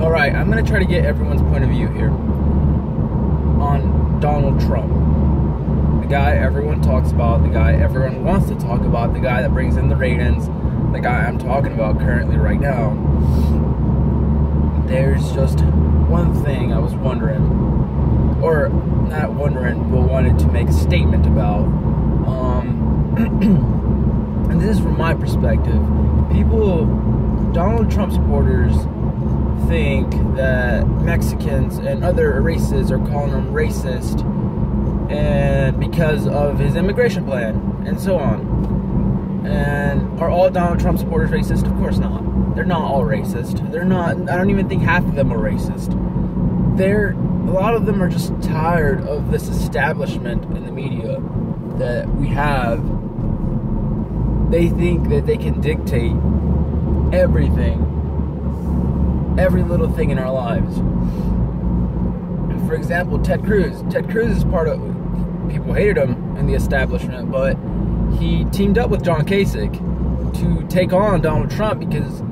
Alright, I'm going to try to get everyone's point of view here on Donald Trump. The guy everyone talks about, the guy everyone wants to talk about, the guy that brings in the ratings, the guy I'm talking about currently right now. There's just one thing I was wondering, or not wondering, but wanted to make a statement about. And this is from my perspective. Donald Trump supporters think that Mexicans and other races are calling him racist and because of his immigration plan and so on. And are all Donald Trump supporters racist? Of course not. They're not all racist. They're not. I don't even think half of them are racist. A lot of them are just tired of this establishment in the media that we have. They think that they can dictate everything, every little thing in our lives. For example, Ted Cruz. Ted Cruz is part of, people hated him in the establishment, but he teamed up with John Kasich to take on Donald Trump because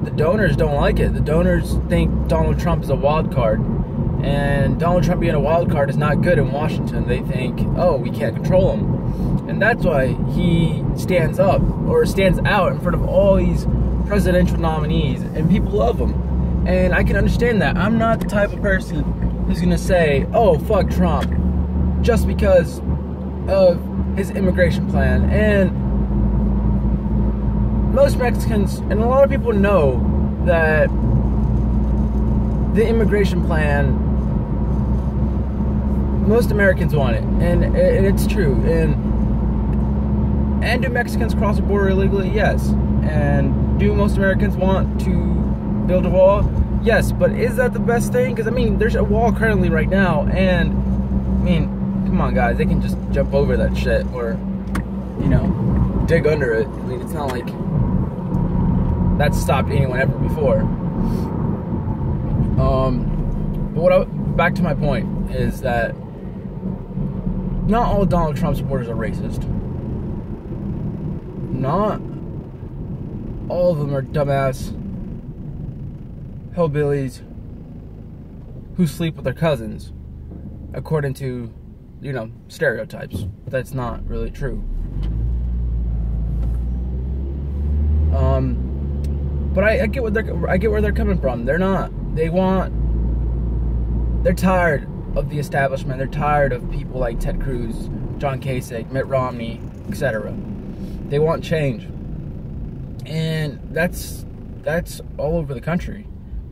the donors don't like it. The donors think Donald Trump is a wild card, and Donald Trump being a wild card is not good in Washington. They think, oh, we can't control him. And that's why he stands up, or stands out in front of all these presidential nominees, and people love him. And I can understand that. I'm not the type of person who's gonna say, oh, fuck Trump, just because of his immigration plan. And most Mexicans, and a lot of people know that the immigration plan, most Americans want it, and it's true. And do Mexicans cross the border illegally? Yes. And do most Americans want to build a wall? Yes. But is that the best thing? Because, I mean, there's a wall currently right now, and, I mean, come on, guys. They can just jump over that shit or, you know, dig under it. I mean, it's not like that's stopped anyone ever before. But back to my point is that not all Donald Trump supporters are racist. Not all of them are dumbass hillbillies who sleep with their cousins, according to, you know, stereotypes. That's not really true. But I get where they're coming from. They're tired of the establishment. They're tired of people like Ted Cruz, John Kasich, Mitt Romney, etc. They want change. And that's all over the country,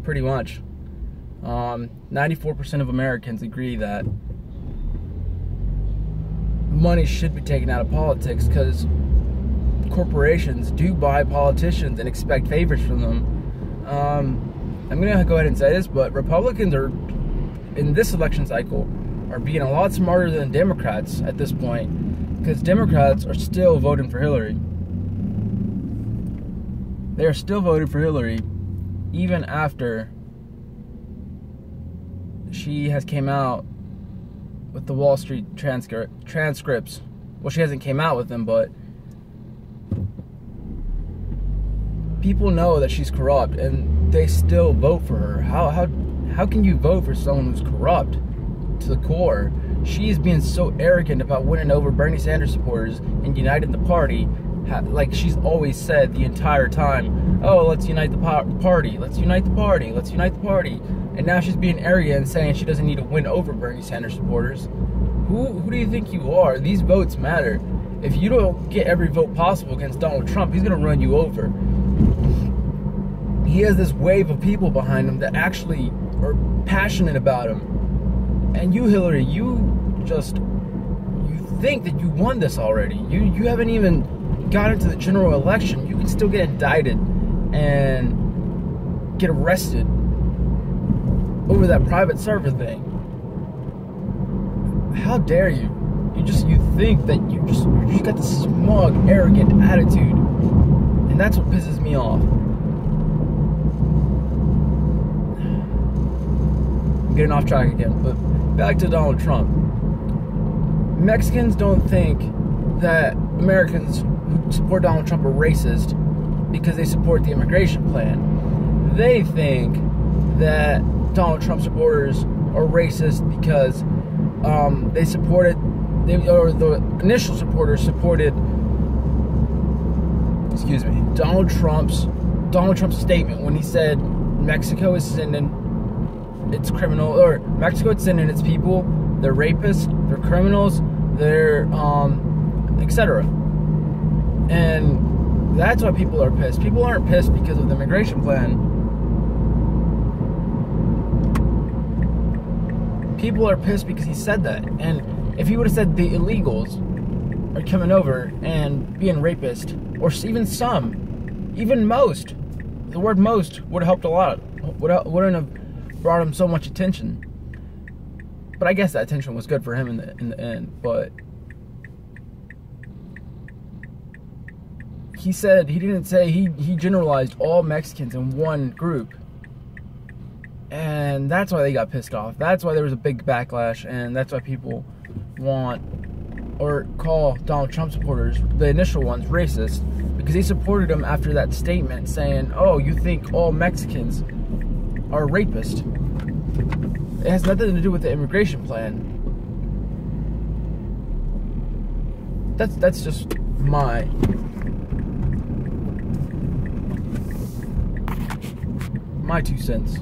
pretty much. 94% of Americans agree that money should be taken out of politics because corporations do buy politicians and expect favors from them. I'm going to go ahead and say this, but Republicans are, in this election cycle, are being a lot smarter than Democrats at this point, because Democrats are still voting for Hillary. They are still voting for Hillary even after she has came out with the Wall Street transcripts. Well, she hasn't came out with them, but people know that she's corrupt, and they still vote for her. How can you vote for someone who's corrupt to the core? She is being so arrogant about winning over Bernie Sanders supporters and uniting the party, like she's always said the entire time. Oh, let's unite the party. Let's unite the party. Let's unite the party. And now she's being arrogant and saying she doesn't need to win over Bernie Sanders supporters. Who do you think you are? These votes matter. If you don't get every vote possible against Donald Trump, he's going to run you over. He has this wave of people behind him that actually are passionate about him. And you, Hillary, you think that you won this already. You haven't even got into the general election. You can still get indicted and get arrested over that private server thing. How dare you? You think that you just got this smug, arrogant attitude. And that's what pisses me off. I'm getting off track again, but back to Donald Trump. Mexicans don't think that Americans who support Donald Trump are racist because they support the immigration plan. They think that Donald Trump supporters are racist because the initial supporters supported, Donald Trump's statement when he said Mexico is sending its criminal, or Mexico is sending its people, they're rapists, they're criminals, they're etc. And that's why people are pissed. People aren't pissed because of the immigration plan. People are pissed because he said that. And if he would have said the illegals are coming over and being rapist, or even some, even most, the word most would have helped a lot. Wouldn't have brought him so much attention. But I guess that attention was good for him in the end. But he didn't say, he generalized all Mexicans in one group. And that's why they got pissed off. That's why there was a big backlash, and that's why people want, or call Donald Trump supporters, the initial ones, racist, because they supported him after that statement saying, oh, you think all Mexicans are rapists. It has nothing to do with the immigration plan. That's just my two cents.